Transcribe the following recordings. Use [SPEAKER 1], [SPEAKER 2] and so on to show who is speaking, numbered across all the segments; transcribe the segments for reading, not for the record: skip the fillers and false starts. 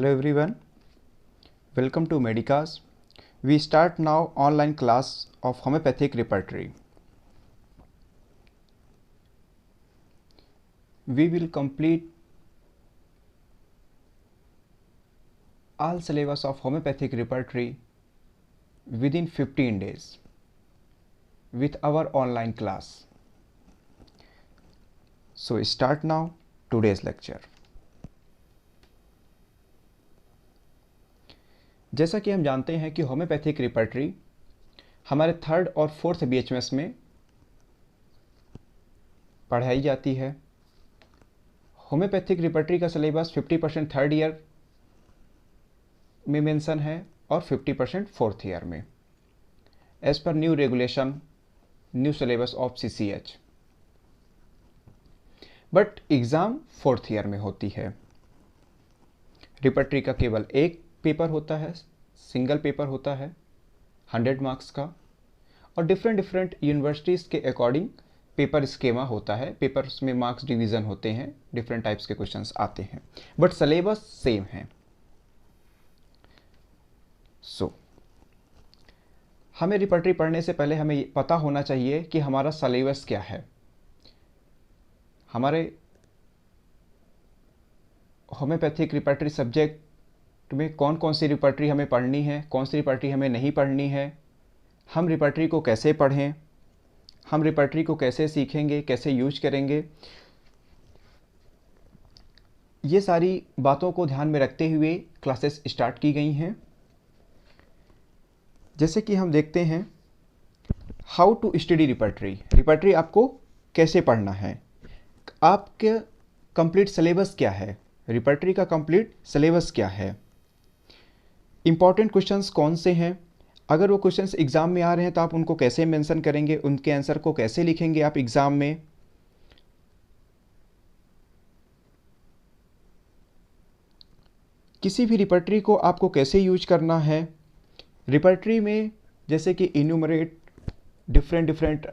[SPEAKER 1] Hello everyone, welcome to Medicas. We start now online class of homeopathic repertory. We will complete all syllabus of homeopathic repertory within 15 days with our online class. So start now today's lecture. जैसा कि हम जानते हैं कि homeopathic repertory हमारे 3rd और 4th BHMS में पढ़ाई जाती है। होम्योपैथिक रिपर्टरी का सिलेबस 50% 3rd ईयर में मेंशन है और 50% 4th ईयर में, as per new regulation, new syllabus of CCH। But exam 4th year में होती है। रिपर्टरी का केवल एक पेपर होता है, सिंगल पेपर होता है 100 मार्क्स का, और डिफरेंट यूनिवर्सिटीज़ के अकॉर्डिंग पेपर स्केमा होता है। पेपर्स में मार्क्स डिवीज़न होते हैं, डिफरेंट टाइप्स के क्वेश्चंस आते हैं, बट सिलेबस सेम है। हमें रिपर्टरी पढ़ने से पहले हमें पता होना चाहिए कि हमारा सिलेबस क्या है। हमारे होम्योपैथिक रिपर्टरी सब्जेक्ट में कौन कौन सी रिपर्टरी हमें पढ़नी है, कौन सी रिपर्टरी हमें नहीं पढ़नी है, हम रिपर्टरी को कैसे पढ़ें, हम रिपर्टरी को कैसे सीखेंगे, कैसे यूज करेंगे, ये सारी बातों को ध्यान में रखते हुए क्लासेस स्टार्ट की गई हैं। जैसे कि हम देखते हैं how to study repertory. Repertory आपको कैसे पढ़ना है, आपके कंप्लीट सिलेबस क्या है, रिपर्टरी का कंप्लीट सिलेबस क्या है, इम्पॉर्टेंट क्वेश्चंस कौन से हैं, अगर वो क्वेश्चंस एग्ज़ाम में आ रहे हैं तो आप उनको कैसे मेंशन करेंगे, उनके आंसर को कैसे लिखेंगे आप एग्ज़ाम में। किसी भी रिपर्टरी को आपको कैसे यूज करना है। रिपर्टरी में जैसे कि इन्यूमरेट डिफरेंट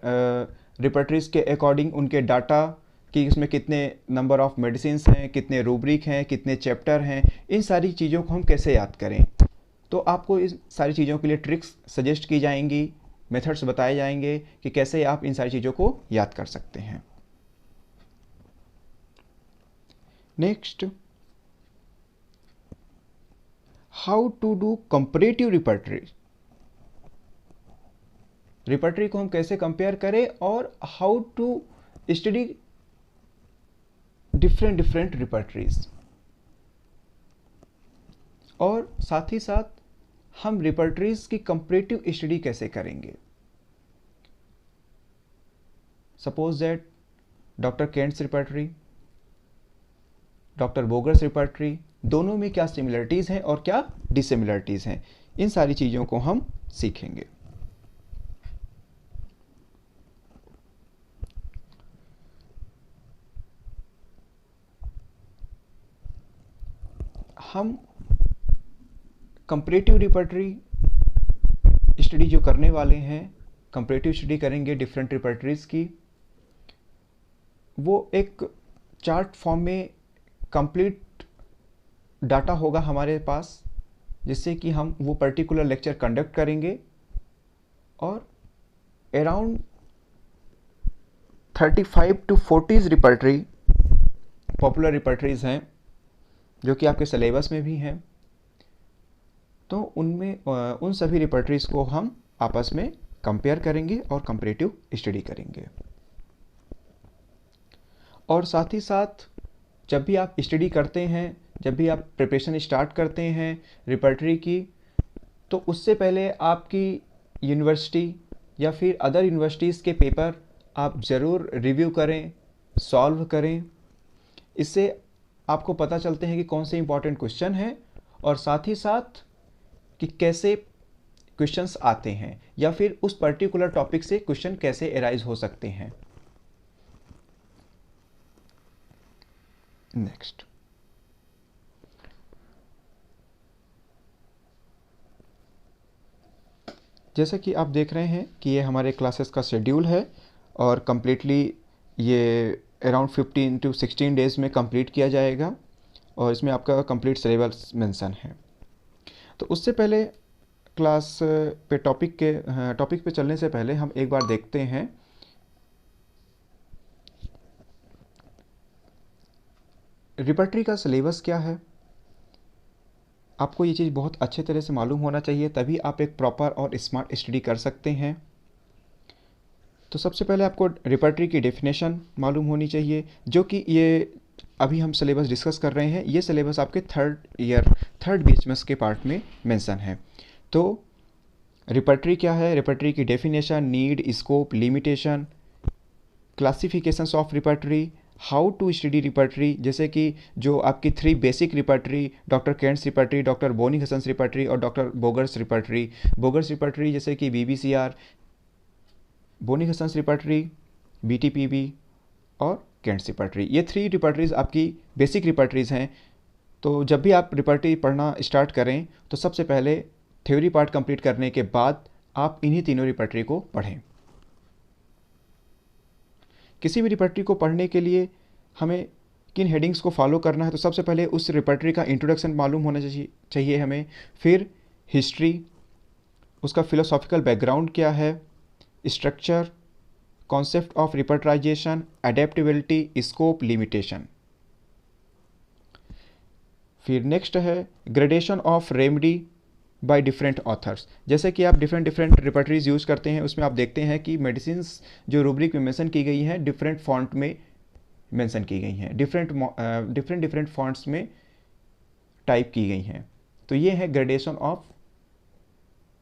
[SPEAKER 1] रिपर्टरीज के अकॉर्डिंग उनके डाटा कि इसमें कितने नंबर ऑफ मेडिसिन्स हैं, कितने रूब्रिक हैं, कितने चैप्टर हैं, इन सारी चीज़ों को हम कैसे याद करें। तो आपको इस सारी चीज़ों के लिए ट्रिक्स सजेस्ट की जाएंगी, मेथड्स बताए जाएंगे कि कैसे आप इन सारी चीज़ों को याद कर सकते हैं। Next, how to do comparative repertory. Repertory को हम कैसे कंपेयर करें और how to study different repertories, और साथ ही साथ हम रिपर्टरीज की कंपैरेटिव स्टडी कैसे करेंगे। Suppose that doctor Kent's repertory, doctor Boger's repertory, दोनों में क्या सिमिलरिटीज़ हैं और क्या डिसिमिलरिटीज़ हैं, इन सारी चीज़ों को हम सीखेंगे। हम कंपैरेटिव रिपर्टरी स्टडी जो करने वाले हैं, कंपैरेटिव स्टडी करेंगे डिफरेंट रिपर्टरीज की, वो एक चार्ट फॉर्म में कंप्लीट डाटा होगा हमारे पास, जिससे कि हम वो पर्टिकुलर लेक्चर कंडक्ट करेंगे, और अराउंड 35 to 40 रिपर्टरी पॉपुलर रिपर्टरीज हैं जो कि आपके सिलेबस में भी हैं। तो उनमें उन सभी रिपर्टरीज को हम आपस में कंपेयर करेंगे और कंपैरेटिव स्टडी करेंगे। और साथ ही साथ जब भी आप स्टडी करते हैं, जब भी आप प्रिपरेशन स्टार्ट करते हैं रिपर्टरी की, तो उससे पहले आपकी यूनिवर्सिटी या फिर अदर यूनिवर्सिटीज़ के पेपर आप ज़रूर रिव्यू करें, सॉल्व करें। इससे आपको पता चलते हैं कि कौन से इंपॉर्टेंट क्वेश्चन हैं, और साथ ही साथ कि कैसे क्वेश्चंस आते हैं या फिर उस पर्टिकुलर टॉपिक से क्वेश्चन कैसे अराइज हो सकते हैं। नेक्स्ट, जैसा कि आप देख रहे हैं कि ये हमारे क्लासेस का शेड्यूल है, और कम्प्लीटली ये अराउंड 15 to 16 डेज़ में कंप्लीट किया जाएगा। और इसमें आपका कंप्लीट सिलेबस मेंशन है। तो उससे पहले क्लास पे टॉपिक पे चलने से पहले हम एक बार देखते हैं रिपर्टरी का सिलेबस क्या है। आपको ये चीज़ बहुत अच्छे तरह से मालूम होना चाहिए, तभी आप एक प्रॉपर और स्मार्ट स्टडी कर सकते हैं। तो सबसे पहले आपको रिपर्टरी की डेफिनेशन मालूम होनी चाहिए, जो कि ये अभी हम सिलेबस डिस्कस कर रहे हैं, ये सिलेबस आपके थर्ड बीएचएमएस के पार्ट में मेंशन है। तो रिपर्टरी क्या है, रिपर्टरी की definition, need, scope, limitation, classifications of repertory, how to study repertory, जैसे कि जो आपकी 3 basic repertory, doctor Kent's repertory, doctor Boenninghausen's repertory और डॉक्टर बोगर्स रिपर्टरी जैसे कि बीबीसीआर, बोनी-हसन्स रिपर्टरी, बीटीपीबी और केंट्स रिपर्टरी, ये 3 रिपर्टरीज आपकी बेसिक रिपर्टरीज हैं। तो जब भी आप रिपर्टरी पढ़ना स्टार्ट करें तो सबसे पहले थ्योरी पार्ट कंप्लीट करने के बाद आप इन्हीं तीनों रिपर्टरी को पढ़ें। किसी भी रिपर्टरी को पढ़ने के लिए हमें किन हेडिंग्स को फॉलो करना है, तो सबसे पहले उस रिपर्टरी का इंट्रोडक्शन मालूम होना चाहिए हमें, फिर हिस्ट्री, उसका फिलोसॉफिकल बैकग्राउंड क्या है, structure, concept of repertorisation, adaptability, scope, limitation. फिर नेक्स्ट है gradation of remedy by different authors, जैसे कि आप डिफरेंट रिपर्टरीज यूज़ करते हैं, उसमें आप देखते हैं कि मेडिसिन्स जो रूब्रिक में मेंशन की गई हैं डिफरेंट फॉन्ट में मेंशन की गई हैं, डिफरेंट फॉन्ट्स में टाइप की गई हैं। तो ये है ग्रेडेशन ऑफ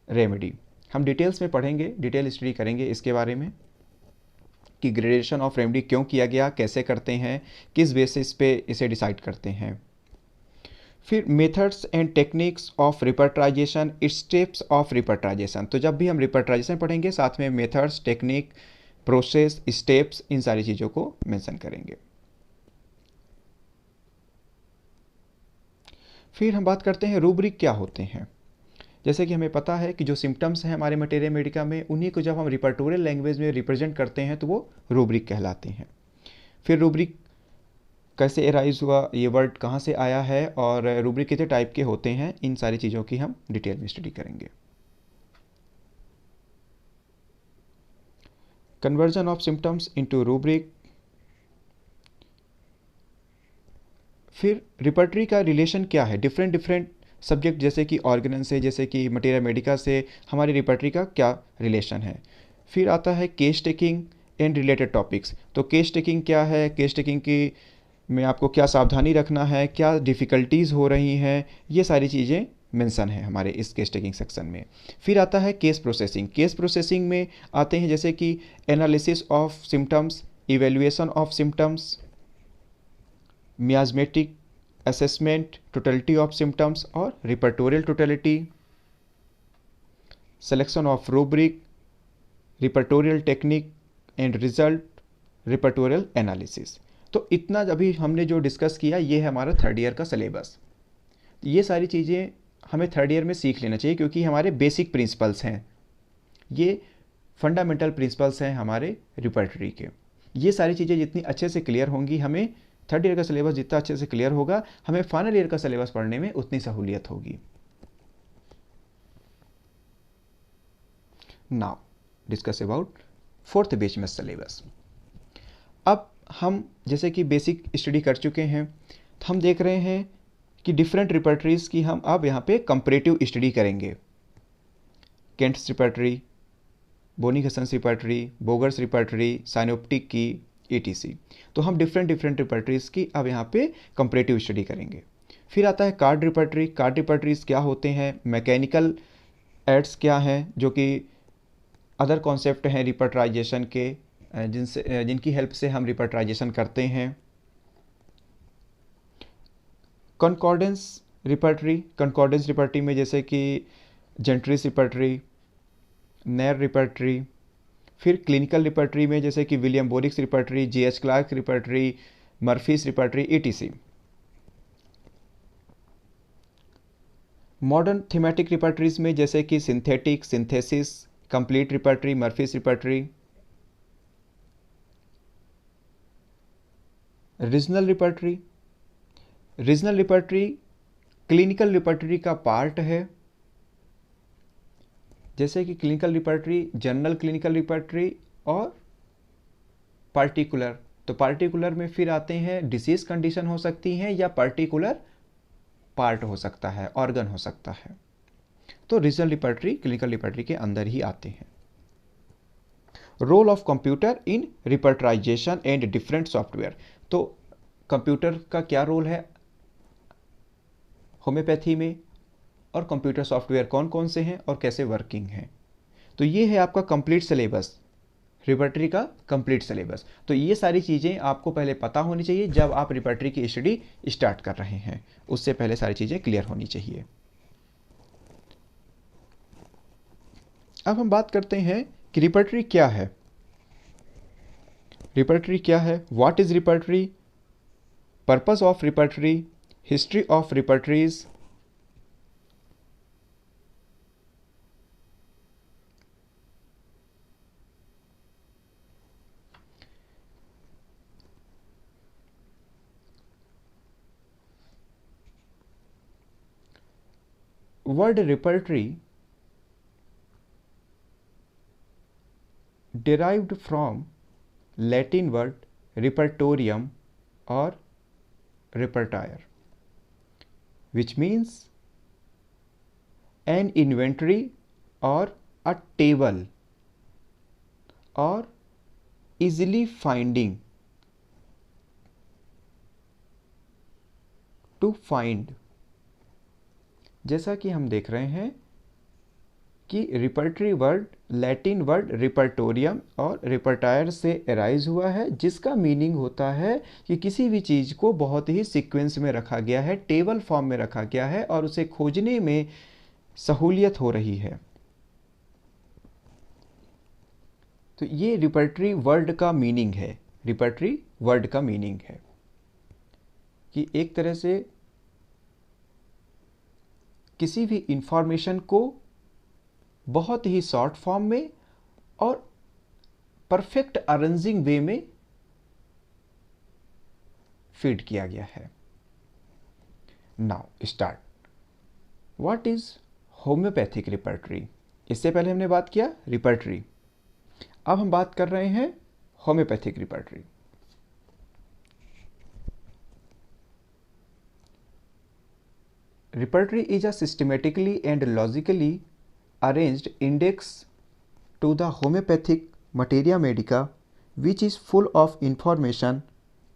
[SPEAKER 1] रेमेडी। हम डिटेल्स में पढ़ेंगे, डिटेल स्टडी करेंगे इसके बारे में कि ग्रेडेशन ऑफ रेमेडी क्यों किया गया, कैसे करते हैं, किस बेसिस पे इसे डिसाइड करते हैं। फिर methods and techniques of repertorisation, steps of repertorisation. तो जब भी हम रिपर्टराइजेशन पढ़ेंगे साथ में मेथड्स, टेक्निक, प्रोसेस, स्टेप्स, इन सारी चीज़ों को मेंशन करेंगे। फिर हम बात करते हैं रूब्रिक क्या होते हैं। जैसे कि हमें पता है कि जो सिम्टम्स हैं हमारे मटेरिया मेडिका में, उन्हीं को जब हम रिपर्टोरियल लैंग्वेज में रिप्रेजेंट करते हैं तो वो रूब्रिक कहलाते हैं। फिर रूब्रिक कैसे एराइज हुआ, ये वर्ड कहाँ से आया है और रूब्रिक कितने टाइप के होते हैं, इन सारी चीज़ों की हम डिटेल में स्टडी करेंगे। Conversion of symptoms into rubric. फिर रिपर्टरी का रिलेशन क्या है डिफरेंट सब्जेक्ट, जैसे कि ऑर्गेनन से, जैसे कि मटेरिया मेडिका से हमारी रिपर्टरी का क्या रिलेशन है। फिर आता है case taking and related topics. तो केस टेकिंग क्या है, केस टेकिंग की में आपको क्या सावधानी रखना है, क्या डिफ़िकल्टीज़ हो रही हैं, ये सारी चीज़ें मेंशन है हमारे इस केस टेकिंग सेक्शन में। फिर आता है केस प्रोसेसिंग। केस प्रोसेसिंग में आते हैं जैसे कि analysis of symptoms, evaluation of symptoms, miasmatic assessment, totality of symptoms और repertorial totality, selection of rubric, repertorial technique and result, repertorial analysis. तो इतना अभी हमने जो डिस्कस किया ये है हमारा थर्ड ईयर का सिलेबस। ये सारी चीज़ें हमें थर्ड ईयर में सीख लेना चाहिए क्योंकि हमारे बेसिक प्रिंसिपल्स हैं, ये फंडामेंटल प्रिंसिपल्स हैं हमारे रिपर्टरी के। ये सारी चीज़ें जितनी अच्छे से क्लियर होंगी, हमें थर्ड ईयर का सिलेबस जितना अच्छे से क्लियर होगा, हमें फाइनल ईयर का सिलेबस पढ़ने में उतनी सहूलियत होगी। Now discuss about fourth BHMS syllabus. अब हम जैसे कि बेसिक स्टडी कर चुके हैं, तो हम देख रहे हैं कि डिफरेंट रिपर्टरीज की हम अब यहाँ पे कंपैरेटिव स्टडी करेंगे। केंट्स रिपर्टरी, बोनी-हसन्स रिपर्टरी, बोगर्स रिपर्टरी, साइनोप्टिक की, etc। तो हम डिफरेंट रिपर्टरीज की अब यहाँ पे कंपैरेटिव स्टडी करेंगे। फिर आता है कार्ड रिपर्टरी। कार्ड रिपर्टरीज क्या होते हैं, मैकेनिकल एड्स क्या हैं, जो कि अदर कॉन्सेप्ट हैं रिपर्टराइजेशन के, जिनकी हेल्प से हम रिपर्टराइजेशन करते हैं। कंकॉर्डेंस रिपर्टरी में जैसे कि जेंट्रिस रिपर्टरी, नेर रिपर्टरी। फिर क्लिनिकल रिपर्टरी में जैसे कि William Boericke's repertory, J.H. Clarke repertory, Murphy's repertory, etc। Modern thematic repertories में जैसे कि synthetic, synthesis, complete repertory, Murphy's repertory. Regional repertory, regional repertory clinical repertory का पार्ट है, जैसे कि clinical repertory, general clinical repertory और पार्टिकुलर। तो particular में फिर आते हैं डिसीज कंडीशन हो सकती हैं या पर्टिकुलर पार्ट हो सकता है, ऑर्गन हो सकता है। तो रीजनल रिपर्टरी क्लिनिकल रिपर्टरी के अंदर ही आते हैं। Role of computer in repertorisation and different software. तो कंप्यूटर का क्या रोल है होम्योपैथी में, और कंप्यूटर सॉफ्टवेयर कौन कौन से हैं और कैसे वर्किंग हैं। तो ये है आपका कंप्लीट सिलेबस, रिपर्टरी का कंप्लीट सिलेबस। तो ये सारी चीज़ें आपको पहले पता होनी चाहिए जब आप रिपर्टरी की स्टडी स्टार्ट कर रहे हैं, उससे पहले सारी चीज़ें क्लियर होनी चाहिए। अब हम बात करते हैं कि रिपर्टरी क्या है। रिपर्टरी क्या है, what is repertory, purpose of repertory, history of repertories, word repertory derived from Latin word repertorium or repertoire, which means an inventory or a table or easily finding to find। जैसा कि हम देख रहे हैं कि repertory word Latin word रिपर्टोरियम और रिपर्टायर से arise हुआ है, जिसका मीनिंग होता है कि किसी भी चीज़ को बहुत ही सीक्वेंस में रखा गया है, टेबल फॉर्म में रखा गया है और उसे खोजने में सहूलियत हो रही है। तो ये रिपर्टरी वर्ड का मीनिंग है, रिपर्टरी वर्ड का मीनिंग है कि एक तरह से किसी भी इंफॉर्मेशन को बहुत ही शॉर्ट फॉर्म में और परफेक्ट अरेंजिंग वे में फीड किया गया है। Now start, what is homeopathic repertory. इससे पहले हमने बात किया रिपर्टरी, अब हम बात कर रहे हैं homeopathic repertory. Repertory is a systematically and logically arranged index to the homeopathic materia medica, which is full of information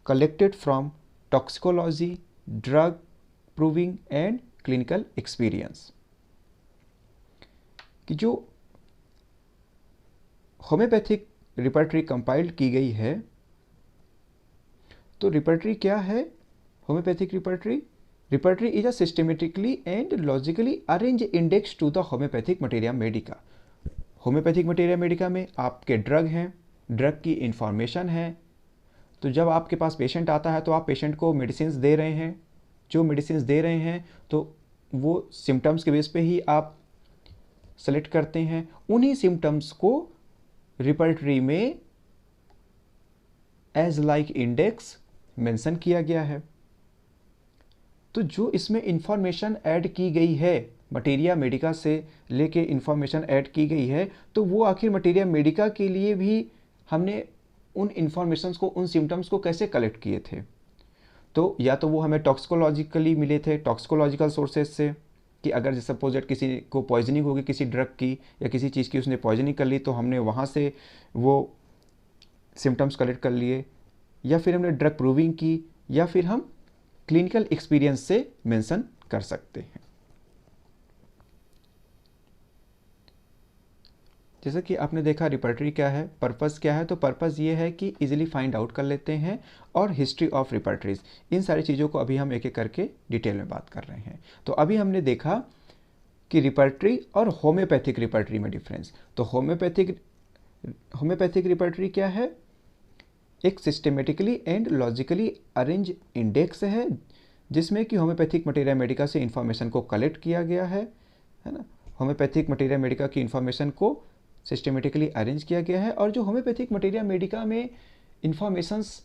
[SPEAKER 1] collected from toxicology, drug proving and clinical experience। कि जो होम्योपैथिक रिपर्टरी कंपाइल्ड की गई है, तो repertory क्या है homeopathic repertory, repertory is a systematically and logically arrange index to the homeopathic materia medica. Homeopathic materia medica में आपके ड्रग हैं, ड्रग की इंफॉर्मेशन है। तो जब आपके पास पेशेंट आता है तो आप पेशेंट को मेडिसिन दे रहे हैं, जो मेडिसिन दे रहे हैं तो वो सिम्टम्स के बेस पे ही आप सेलेक्ट करते हैं। उन्हीं सिम्टम्स को रिपर्टरी में एज लाइक इंडेक्स मेंशन किया गया है। तो जो इसमें इंफॉर्मेशन ऐड की गई है, मटेरिया मेडिका से लेके इंफॉर्मेशन ऐड की गई है, तो वो आखिर मटेरिया मेडिका के लिए भी हमने उन इंफॉर्मेशंस को, उन सिम्टम्स को कैसे कलेक्ट किए थे। तो या तो वो हमें टॉक्सिकोलॉजिकली मिले थे, टॉक्सिकोलॉजिकल सोर्सेज से, कि अगर सपोज किसी को पॉइजनिंग होगी किसी ड्रग की या किसी चीज़ की, उसने पॉइजनिंग कर ली तो हमने वहाँ से वो सिम्टम्स कलेक्ट कर लिए, या फिर हमने ड्रग प्रूविंग की, या फिर हम क्लिनिकल एक्सपीरियंस से मेंशन कर सकते हैं। जैसा कि आपने देखा रिपर्टरी क्या है, पर्पस क्या है, तो पर्पस ये है कि इजीली फाइंड आउट कर लेते हैं, और हिस्ट्री ऑफ रिपर्टरीज, इन सारी चीज़ों को अभी हम एक एक करके डिटेल में बात कर रहे हैं। तो अभी हमने देखा कि रिपर्टरी और होम्योपैथिक रिपर्टरी में डिफरेंस। तो होम्योपैथिक रिपर्टरी क्या है, एक systematically and logically arrange index है, जिसमें कि होम्योपैथिक मटेरिया मेडिका से इंफॉर्मेशन को कलेक्ट किया गया है ना। होम्योपैथिक मटेरिया मेडिका की इंफॉर्मेशन को सिस्टमेटिकली अरेंज किया गया है, और जो होम्योपैथिक मटेरिया मेडिका में इंफॉर्मेशंस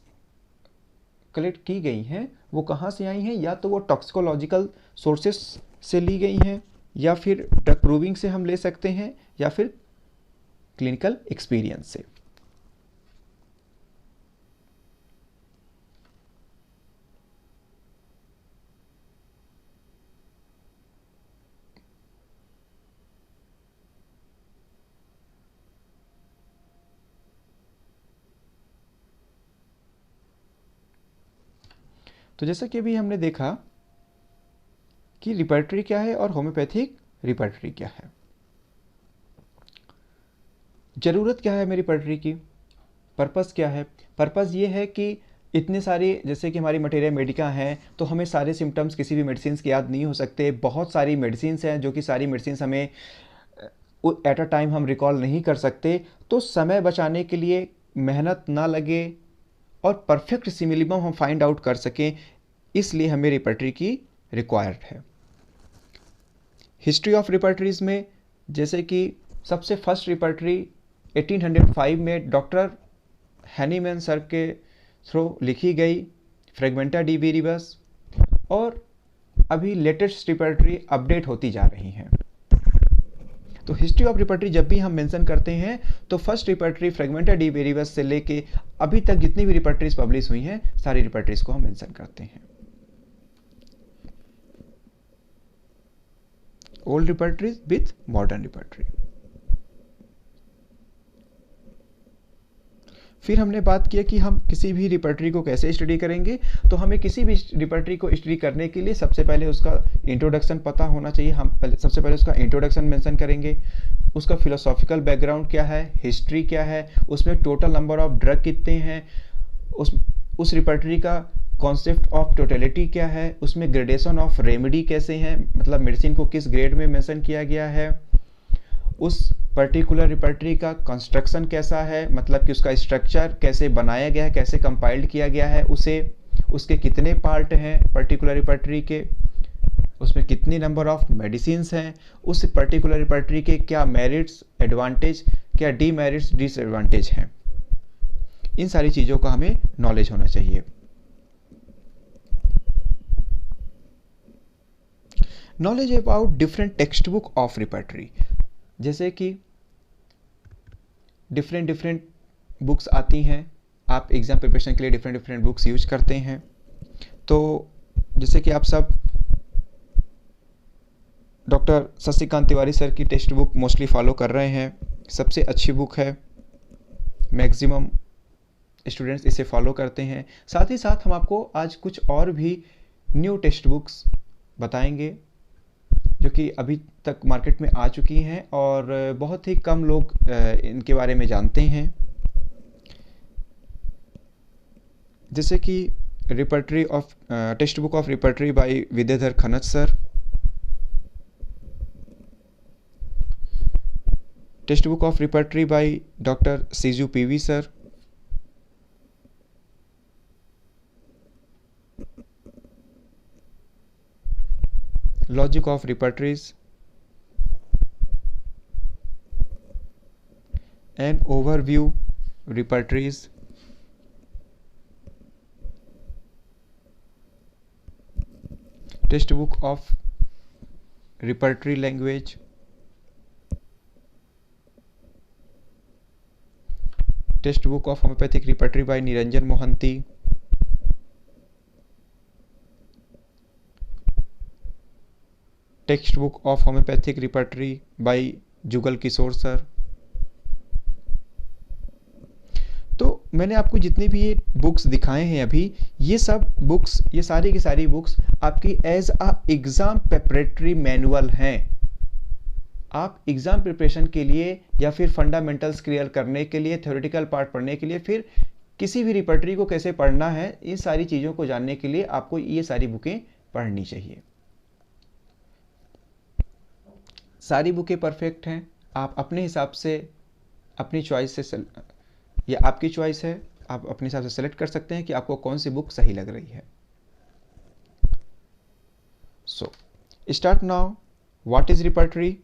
[SPEAKER 1] कलेक्ट की गई हैं वो कहाँ से आई हैं, या तो वो टॉक्सिकोलॉजिकल सोर्सेस से ली गई हैं, या फिर ड्रग प्रूविंग से हम ले सकते हैं, या फिर क्लिनिकल एक्सपीरियंस से। तो जैसा कि अभी हमने देखा कि रिपर्टरी क्या है और होम्योपैथिक रिपर्टरी क्या है। ज़रूरत क्या है मेरी रिपर्टरी की, पर्पस क्या है? पर्पस ये है कि इतने सारी, जैसे कि हमारी मटेरिया मेडिका हैं, तो हमें सारे सिम्टम्स किसी भी मेडिसिन के याद नहीं हो सकते। बहुत सारी मेडिसिन हैं जो कि सारी मेडिसिन हमें एट अ टाइम हम रिकॉल नहीं कर सकते। तो समय बचाने के लिए, मेहनत ना लगे और परफेक्ट सिमिलिमम हम फाइंड आउट कर सकें, इसलिए हमें रिपर्टरी की रिक्वायर्ड है। हिस्ट्री ऑफ रिपर्टरीज में जैसे कि सबसे फर्स्ट रिपर्टरी 1805 में डॉक्टर हैनीमैन सर के थ्रू लिखी गई, फ्रेगमेंटा डी वीरिबस, और अभी लेटेस्ट रिपर्टरी अपडेट होती जा रही हैं। तो हिस्ट्री ऑफ रिपर्टरी जब भी हम मेंशन करते हैं तो फर्स्ट रिपर्टरी फ्रेगमेंटा डी वीरिबस से लेके अभी तक जितनी भी रिपर्टरीज पब्लिश हुई हैं सारी रिपर्टरीज को हम मेंशन करते हैं। Old repertories with modern repertory. फिर हमने बात किया कि हम किसी भी रिपर्टरी को कैसे स्टडी करेंगे। तो हमें किसी भी रिपर्टरी को स्टडी करने के लिए सबसे पहले उसका इंट्रोडक्शन पता होना चाहिए। हम सबसे पहले उसका इंट्रोडक्शन मेंशन करेंगे, उसका फिलोसॉफिकल बैकग्राउंड क्या है, हिस्ट्री क्या है, उसमें टोटल नंबर ऑफ ड्रग कितने हैं, उस रिपर्टरी का कॉन्सेप्ट ऑफ टोटलिटी क्या है, उसमें ग्रेडेशन ऑफ रेमेडी कैसे हैं, मतलब मेडिसिन को किस ग्रेड में मेंशन किया गया है, उस पर्टिकुलर रिपर्टरी का कंस्ट्रक्शन कैसा है, मतलब कि उसका स्ट्रक्चर कैसे बनाया गया है, कैसे कंपाइल्ड किया गया है, उसके कितने पार्ट हैं पर्टिकुलर रिपर्टरी के, उसमें कितनी नंबर ऑफ मेडिसिन्स हैं, उस पर्टिकुलर रिपर्टरी के क्या मेरिट्स, एडवांटेज, क्या डीमेरिट्स, डिसएडवांटेज हैं। इन सारी चीज़ों का हमें नॉलेज होना चाहिए। Knowledge about different text book of repertory, जैसे कि डिफरेंट बुक्स आती हैं, आप एग्ज़ाम प्रिपरेशन के लिए डिफरेंट बुक्स यूज करते हैं। तो जैसे कि आप सब डॉक्टर शशिकांत तिवारी सर की टेक्स्ट बुक मोस्टली फॉलो कर रहे हैं, सबसे अच्छी बुक है, मैक्सिमम स्टूडेंट्स इसे फॉलो करते हैं। साथ ही साथ हम आपको आज कुछ और भी न्यू टेक्स्ट बुक्स बताएंगे जो कि अभी तक मार्केट में आ चुकी हैं और बहुत ही कम लोग इनके बारे में जानते हैं। जैसे कि repertory of text book of repertory by Vidyadhar Khanaj sir, text book of repertory by doctor Siju PV sir, logic of repertories, an overview repertories, text book of repertory language, text book of homoeopathic repertory by Niranjan Mohanty, text book of homoeopathic repertory by Jugal Kishore sir. तो मैंने आपको जितने भी ये books दिखाए हैं अभी, ये सब बुक्स, ये सारी की सारी बुक्स आपकी as a exam preparatory manual हैं। आप एग्ज़ाम प्रिपरेशन के लिए या फिर फंडामेंटल्स क्लियर करने के लिए, थ्योरेटिकल पार्ट पढ़ने के लिए, फिर किसी भी रिपर्टरी को कैसे पढ़ना है, इन सारी चीज़ों को जानने के लिए आपको ये सारी बुकें पढ़नी चाहिए। सारी बुकें परफेक्ट हैं, आप अपने हिसाब से, अपनी चॉइस से, या आपकी चॉइस है, आप अपने हिसाब से सेलेक्ट कर सकते हैं कि आपको कौन सी बुक सही लग रही है। So start now. What is repertory?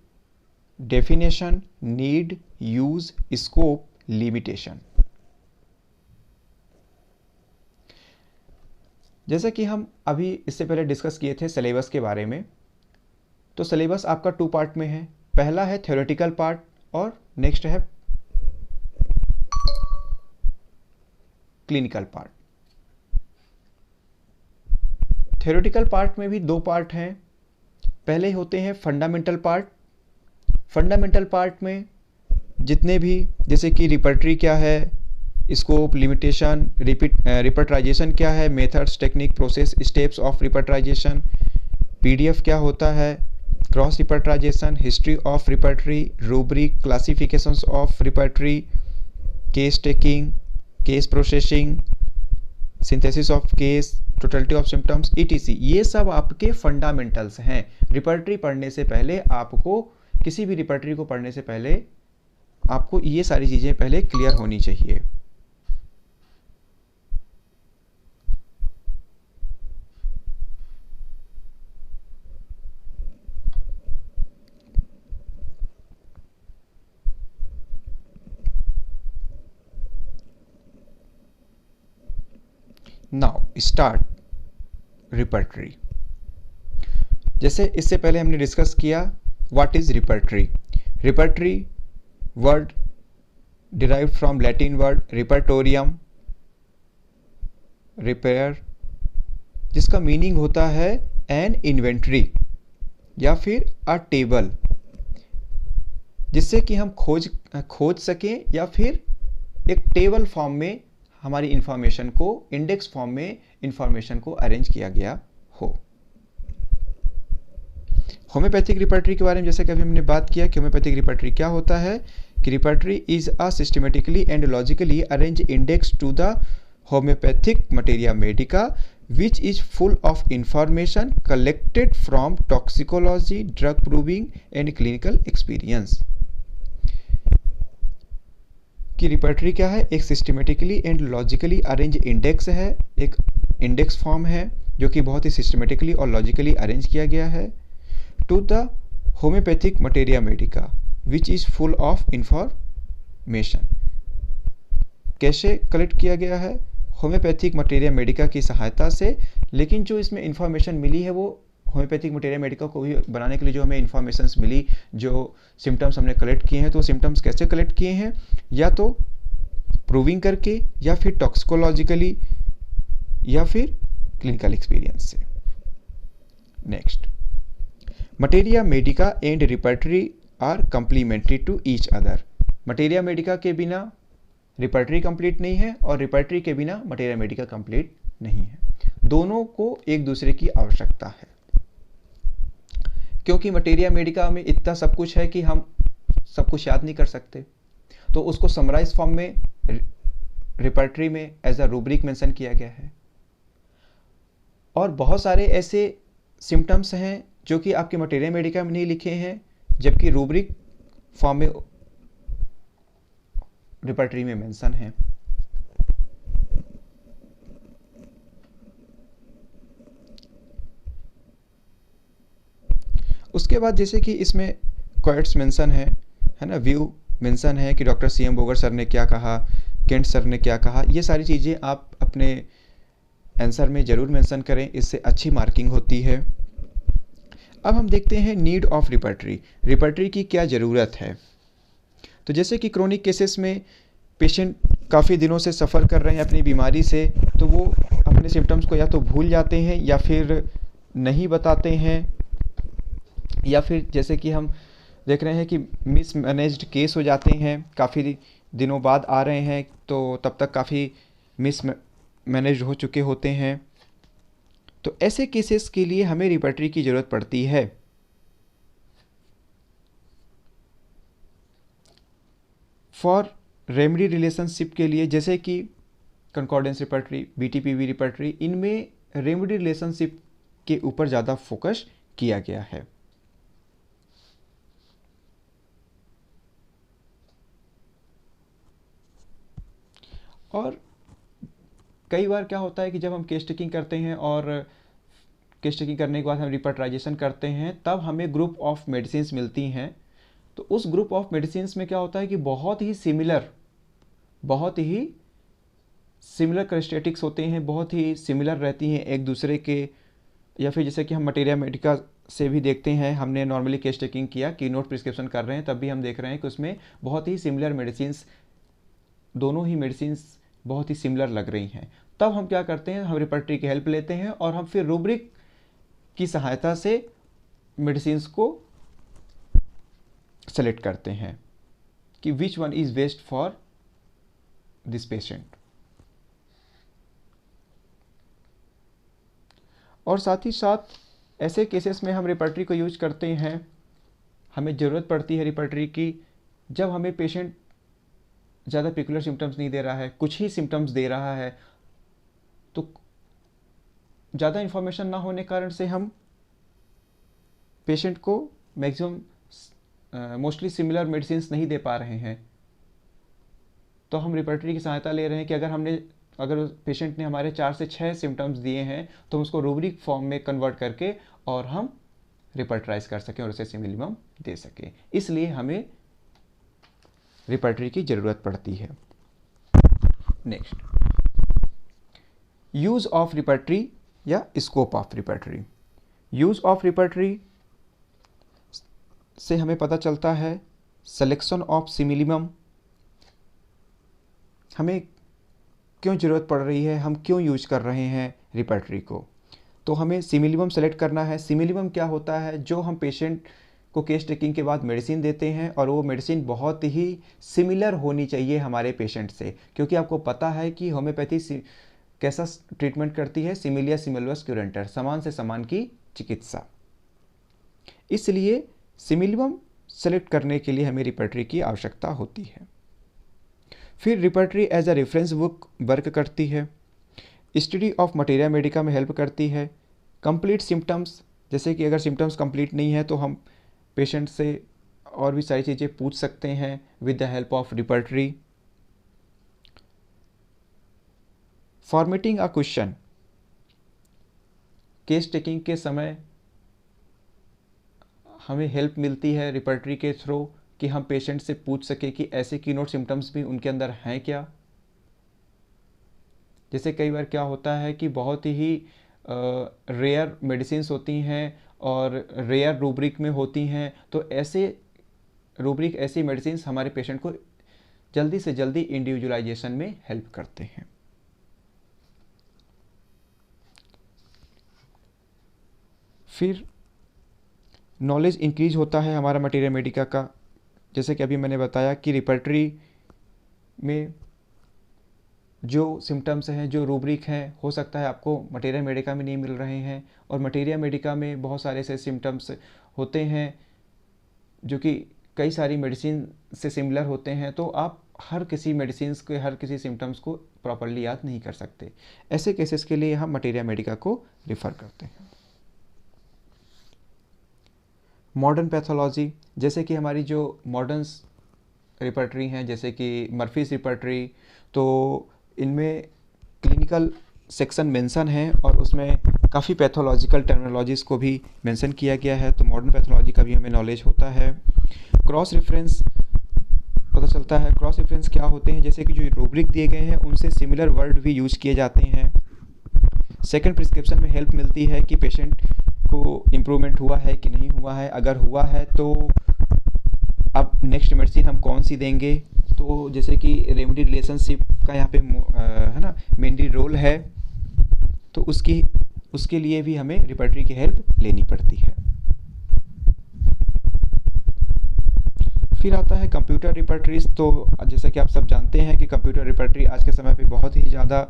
[SPEAKER 1] Definition, need, use, scope, limitation. जैसा कि हम अभी इससे पहले डिस्कस किए थे सिलेबस के बारे में, तो सिलेबस आपका 2 पार्ट में है। पहला है थ्योरेटिकल पार्ट और नेक्स्ट है क्लिनिकल पार्ट। थ्योरेटिकल पार्ट में भी 2 पार्ट हैं। पहले होते हैं फंडामेंटल पार्ट। फंडामेंटल पार्ट में जितने भी, जैसे कि रिपर्टरी क्या है, स्कोप, लिमिटेशन, रिपर्टराइजेशन क्या है, methods, technique, process, steps of repertorisation, PDF क्या होता है, cross repertorisation, history of repertory, rubric, classifications of repertory, case taking, case processing, synthesis of case, totality of symptoms, etc, ये सब आपके फंडामेंटल्स हैं। Repertory पढ़ने से पहले आपको, किसी भी रिपर्टरी को पढ़ने से पहले आपको ये सारी चीज़ें पहले क्लियर होनी चाहिए। Now start repertory. जैसे इससे पहले हमने डिस्कस किया what is repertory. Repertory word derived from Latin word repertorium, repair, जिसका मीनिंग होता है एन इन्वेंट्री या फिर अ टेबल, जिससे कि हम खोज सकें या फिर एक टेबल फॉर्म में हमारी इंफॉर्मेशन को, इंडेक्स फॉर्म में इंफॉर्मेशन को अरेंज किया गया हो। होम्योपैथिक रिपर्टरी के बारे में जैसे कि अभी हमने बात किया कि होम्योपैथिक रिपर्टरी क्या होता है, कि repertory is a systematically and logically arrange index to the homeopathic materia medica which is full of information collected from toxicology, drug proving and clinical experience। कि रिपर्टरी क्या है, एक systematically and logically arrange index है, एक index form है जो कि बहुत ही सिस्टमेटिकली और लॉजिकली अरेंज किया गया है to the homeopathic materia medica which is full of information. कैसे कलेक्ट किया गया है, होम्योपैथिक मटेरिया मेडिका की सहायता से, लेकिन जो इसमें इंफॉर्मेशन मिली है वो होम्योपैथिक मटेरिया मेडिका को भी बनाने के लिए जो हमें इंफॉर्मेशंस मिली, जो सिम्टम्स हमने कलेक्ट किए हैं, तो सिम्टम्स कैसे कलेक्ट किए हैं, या तो प्रूविंग करके, या फिर टॉक्सिकोलॉजिकली, या फिर क्लिनिकल एक्सपीरियंस से। Next, materia medica and repertory are complementary to each other. Materia medica के बिना रिपर्टरी कंप्लीट नहीं है और रिपर्टरी के बिना मटेरिया मेडिका कंप्लीट नहीं है। दोनों को एक दूसरे की आवश्यकता है, क्योंकि मटेरिया मेडिका में इतना सब कुछ है कि हम सब कुछ याद नहीं कर सकते, तो उसको समराइज फॉर्म में रिपर्टरी में एज अ रूब्रिक मेंशन किया गया है। और बहुत सारे ऐसे सिम्टम्स हैं जो कि आपके मटेरिया मेडिका में नहीं लिखे हैं, जबकि रूब्रिक फॉर्म में रिपर्टरी में मेंशन है। उसके बाद जैसे कि इसमें क्वाइट्स मेंशन है ना, व्यू मेंशन है कि डॉक्टर सीएम बोगर सर ने क्या कहा, केंट सर ने क्या कहा, ये सारी चीज़ें आप अपने आंसर में ज़रूर मेंशन करें, इससे अच्छी मार्किंग होती है। अब हम देखते हैं नीड ऑफ रिपर्टरी। रिपर्टरी की क्या ज़रूरत है। तो जैसे कि क्रोनिक केसेस में पेशेंट काफ़ी दिनों से सफ़र कर रहे हैं अपनी बीमारी से, तो वो अपने सिम्टम्स को या तो भूल जाते हैं या फिर नहीं बताते हैं, या फिर जैसे कि हम देख रहे हैं कि मिसमैनेज्ड केस हो जाते हैं, काफ़ी दिनों बाद आ रहे हैं तो तब तक काफ़ी मिसमैनेज्ड हो चुके होते हैं। तो ऐसे केसेस के लिए हमें रिपर्टरी की ज़रूरत पड़ती है। फॉर रेमेडी रिलेशनशिप के लिए, जैसे कि कंकॉर्डेंस रिपर्टरी, बीटीपीवी रिपर्टरी, इनमें रेमेडी रिलेशनशिप के ऊपर ज़्यादा फोकस किया गया है। और कई बार क्या होता है कि जब हम केस टेकिंग करते हैं और केस टेकिंग करने के बाद हम रिपर्टराइजेशन करते हैं, तब हमें ग्रुप ऑफ मेडिसिन्स मिलती हैं। तो उस ग्रुप ऑफ मेडिसिन्स में क्या होता है कि बहुत ही सिमिलर करेस्टेटिक्स होते हैं, बहुत ही सिमिलर रहती हैं एक दूसरे के, या फिर जैसे कि हम मटेरिया मेडिका से भी देखते हैं, हमने नॉर्मली केस टेकिंग किया कि नोट प्रिस्क्रिप्शन कर रहे हैं, तब भी हम देख रहे हैं कि उसमें बहुत ही सिमिलर मेडिसिन्स, दोनों ही मेडिसिन्स बहुत ही सिमिलर लग रही हैं। तब हम क्या करते हैं, हम रिपर्टरी की हेल्प लेते हैं और हम फिर रूब्रिक की सहायता से मेडिसिन्स को सेलेक्ट करते हैं कि which one is best for this patient. और साथ ही साथ ऐसे केसेस में हम रिपर्टरी को यूज करते हैं, हमें ज़रूरत पड़ती है रिपर्टरी की जब हमें पेशेंट ज़्यादा पेकुलर सिम्टम्स नहीं दे रहा है, कुछ ही सिम्टम्स दे रहा है, तो ज़्यादा इन्फॉर्मेशन ना होने कारण से हम पेशेंट को मैक्सिमम मोस्टली सिमिलर मेडिसिन्स नहीं दे पा रहे हैं। तो हम रिपर्टरी की सहायता ले रहे हैं कि अगर पेशेंट ने हमारे 4 से 6 सिम्टम्स दिए हैं तो हम उसको रूब्रिक फॉर्म में कन्वर्ट करके और हम रिपर्टराइज कर सकें और उसे सिमिलिमम दे सकें। इसलिए हमें रिपर्टरी की ज़रूरत पड़ती है। नेक्स्ट, यूज़ ऑफ रिपर्टरी या scope of repertory. Use of repertory से हमें पता चलता है सिलेक्शन ऑफ सिमिलिमम, हमें क्यों ज़रूरत पड़ रही है, हम क्यों यूज कर रहे हैं रिपर्टरी को। तो हमें सिमिलिमम सेलेक्ट करना है। सिमिलिमम क्या होता है, जो हम पेशेंट को केस टेकिंग के बाद मेडिसिन देते हैं और वो मेडिसिन बहुत ही सिमिलर होनी चाहिए हमारे पेशेंट से, क्योंकि आपको पता है कि होम्योपैथी कैसा ट्रीटमेंट करती है, सिमिलिया सिमिलवस क्यूरेंटर, समान से समान की चिकित्सा। इसलिए सिमिलिमम सेलेक्ट करने के लिए हमें रिपर्टरी की आवश्यकता होती है। फिर repertory as a reference book work करती है, स्टडी ऑफ मटेरिया मेडिका में हेल्प करती है। कंप्लीट सिम्टम्स, जैसे कि अगर सिम्टम्स कंप्लीट नहीं है तो हम पेशेंट से और भी सारी चीज़ें पूछ सकते हैं with the help of repertory. Formatting a question, case taking के समय हमें हेल्प मिलती है रिपर्टरी के थ्रू कि हम पेशेंट से पूछ सके कि ऐसे कीनोट सिम्टम्स भी उनके अंदर हैं क्या। जैसे कई बार क्या होता है कि बहुत ही रेयर मेडिसिन्स होती हैं और रेयर रूब्रिक में होती हैं, तो ऐसे रूब्रिक, ऐसी मेडिसिन्स हमारे पेशेंट को जल्दी से जल्दी इंडिविजुअलाइजेशन में हेल्प करते हैं। फिर नॉलेज इंक्रीज होता है हमारा मटेरिया मेडिका का, जैसे कि अभी मैंने बताया कि रिपर्टरी में जो सिम्टम्स हैं, जो रूब्रिक हैं, हो सकता है आपको मटेरिया मेडिका में नहीं मिल रहे हैं, और मटेरिया मेडिका में बहुत सारे ऐसे सिम्टम्स होते हैं जो कि कई सारी मेडिसिन से सिमिलर होते हैं, तो आप हर किसी मेडिसिन के हर किसी सिम्टम्स को प्रॉपरली याद नहीं कर सकते। ऐसे केसेस के लिए हम मटेरिया मेडिका को रिफ़र करते हैं। मॉडर्न पैथोलॉजी, जैसे कि हमारी जो मॉडर्न रिपर्टरी हैं, जैसे कि मर्फीज रिपर्टरी, तो इनमें क्लिनिकल सेक्शन मेंशन है और उसमें काफ़ी पैथोलॉजिकल टर्मिनोलॉजीज को भी मेंशन किया गया है, तो मॉडर्न पैथोलॉजी का भी हमें नॉलेज होता है। क्रॉस रेफरेंस पता चलता है। क्रॉस रेफरेंस क्या होते हैं, जैसे कि जो रूब्रिक दिए गए हैं उनसे सिमिलर वर्ड भी यूज किए जाते हैं। सेकंड प्रिस्क्रिप्शन में हेल्प मिलती है कि पेशेंट को इम्प्रूवमेंट हुआ है कि नहीं हुआ है, अगर हुआ है तो अब नेक्स्ट मेडिसिन हम कौन सी देंगे। तो जैसे कि रेमेडी रिलेशनशिप का यहाँ पे है ना मेन रोल है, तो उसके लिए भी हमें रिपर्टरी की हेल्प लेनी पड़ती है। फिर आता है कंप्यूटर रिपर्टरीज। तो जैसा कि आप सब जानते हैं कि कंप्यूटर रिपर्टरी आज के समय पे बहुत ही ज़्यादा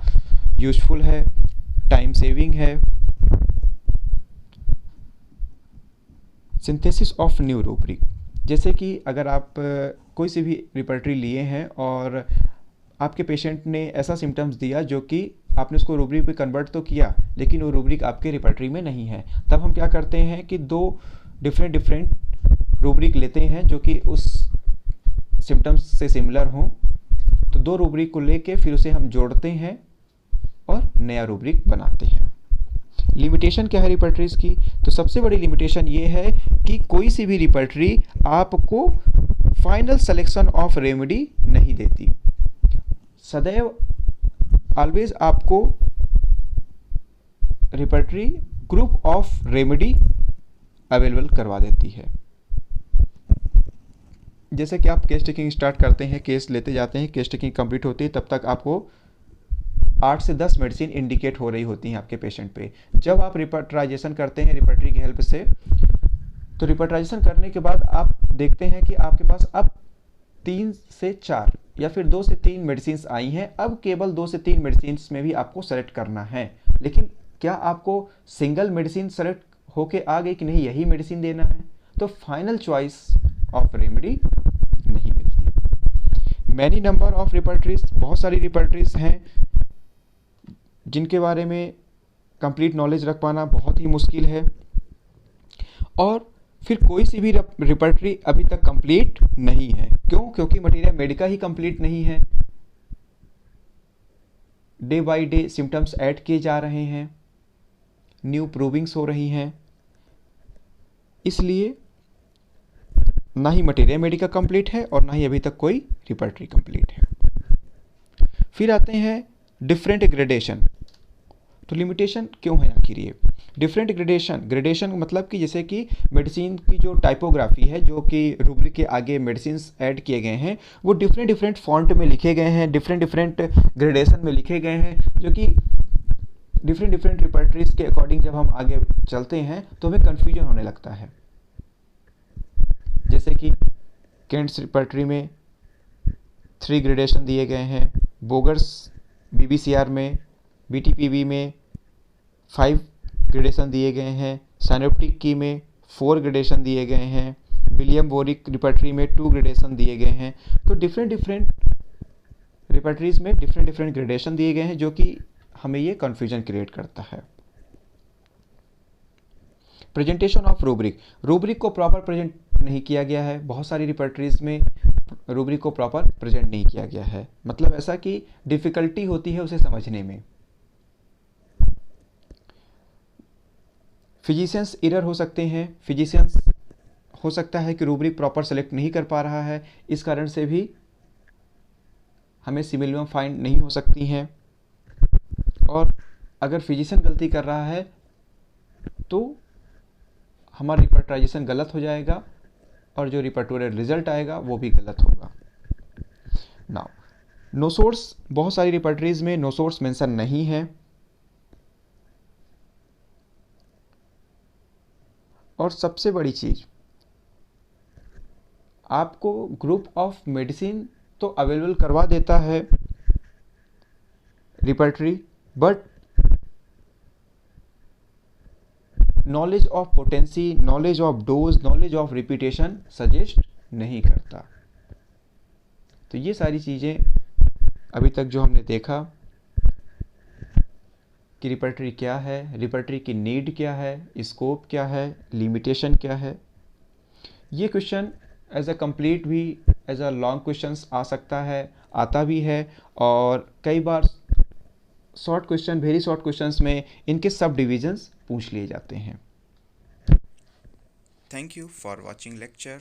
[SPEAKER 1] यूज़फुल है, टाइम सेविंग है। सिंथेसिस ऑफ न्यू रूब्रिक, जैसे कि अगर आप कोई सी भी रिपर्टरी लिए हैं और आपके पेशेंट ने ऐसा सिम्टम्स दिया जो कि आपने उसको रूब्रिक पे कन्वर्ट तो किया, लेकिन वो रूब्रिक आपके रिपर्टरी में नहीं है, तब हम क्या करते हैं कि दो डिफरेंट रूब्रिक लेते हैं जो कि उस सिम्टम्स से सिमिलर हों। तो दो रूब्रिक को लेके फिर उसे हम जोड़ते हैं और नया रूब्रिक बनाते हैं। लिमिटेशन क्या है रिपर्टरीज की, तो सबसे बड़ी लिमिटेशन ये है कि कोई सी भी रिपर्टरी आपको फाइनल सिलेक्शन ऑफ रेमेडी नहीं देती। सदैव ऑलवेज आपको repertory group of remedy available करवा देती है। जैसे कि आप केस टेकिंग स्टार्ट करते हैं, केस लेते जाते हैं, केस टेकिंग कंप्लीट होती है, तब तक आपको 8 से 10 मेडिसिन इंडिकेट हो रही होती हैं आपके पेशेंट पे। जब आप रिपर्टराइजेशन करते हैं रिपर्टरी की हेल्प से, तो रिपर्टराइजेशन करने के बाद आप देखते हैं कि आपके पास अब 3 से 4 या फिर 2 से 3 मेडिसिन आई हैं। अब केवल 2 से 3 मेडिसिन में भी आपको सेलेक्ट करना है। लेकिन क्या आपको सिंगल मेडिसिन सेलेक्ट होके आ गई कि नहीं यही मेडिसिन देना है, तो फाइनल चॉइस ऑफ रेमेडी नहीं मिलती। मैनी नंबर ऑफ रिपर्टरीज, बहुत सारी रिपर्टरीज हैं जिनके बारे में कंप्लीट नॉलेज रख पाना बहुत ही मुश्किल है, और फिर कोई सी भी रिपर्टरी अभी तक कंप्लीट नहीं है। क्यों? क्योंकि मटेरिया मेडिका ही कंप्लीट नहीं है। Day by day symptoms add किए जा रहे हैं, न्यू प्रूविंग्स हो रही हैं, इसलिए ना ही मटेरिया मेडिका कंप्लीट है और ना ही अभी तक कोई रिपर्टरी कंप्लीट है। फिर आते हैं डिफरेंट ग्रेडेशन। तो लिमिटेशन क्यों है आखिर ये? डिफरेंट ग्रेडेशन मतलब कि जैसे कि मेडिसिन की जो टाइपोग्राफी है, जो कि रूब्रिक के आगे मेडिसिन ऐड किए गए हैं, वो डिफरेंट फॉन्ट में लिखे गए हैं, डिफरेंट ग्रेडेशन में लिखे गए हैं, जो कि डिफरेंट रिपर्टरीज के अकॉर्डिंग जब हम आगे चलते हैं तो हमें कन्फ्यूजन होने लगता है। जैसे कि केंट्स रिपर्टरी में 3 ग्रेडेशन दिए गए हैं, बोगर्स BBCR में, BTPV में 5 ग्रेडेशन दिए गए हैं, साइनोप्टिक की में 4 ग्रेडेशन दिए गए हैं, विलियम बोरिक रिपर्टरी में 2 ग्रेडेशन दिए गए हैं। तो डिफरेंट रिपर्टरीज में डिफरेंट ग्रेडेशन दिए गए हैं, जो कि हमें ये कन्फ्यूजन क्रिएट करता है। प्रेजेंटेशन ऑफ रूब्रिक को प्रॉपर प्रेजेंट नहीं किया गया है। बहुत सारी रिपर्टरीज में रूब्रिक को प्रॉपर प्रेजेंट नहीं किया गया है, मतलब ऐसा कि डिफ़िकल्टी होती है उसे समझने में। फिजिशियंस एरर हो सकते हैं, फिजिशियंस हो सकता है कि रूब्रिक प्रॉपर सेलेक्ट नहीं कर पा रहा है, इस कारण से भी हमें सिमिलम फाइंड नहीं हो सकती हैं। और अगर फिजिशियन गलती कर रहा है तो हमारा रिपर्टराइजेशन गलत हो जाएगा और जो रिपर्टोरियल रिजल्ट आएगा वो भी गलत होगा। नाउ नो सोर्स, बहुत सारी रिपर्टरीज में नो सोर्स मेंशन नहीं है। और सबसे बड़ी चीज, आपको ग्रुप ऑफ मेडिसिन तो अवेलेबल करवा देता है repertory, but knowledge of potency, knowledge of dose, knowledge of repetition suggest नहीं करता। तो ये सारी चीज़ें अभी तक जो हमने देखा कि रिपर्टरी क्या है, रिपर्टरी की नीड क्या है, स्कोप क्या है, लिमिटेशन क्या है, ये क्वेश्चन एज अ कंप्लीट भी एज अ लॉन्ग क्वेश्चंस आ सकता है, आता भी है, और कई बार short question, very short questions में इनके सब डिविजन्स पूछ लिए जाते हैं। Thank you for watching lecture.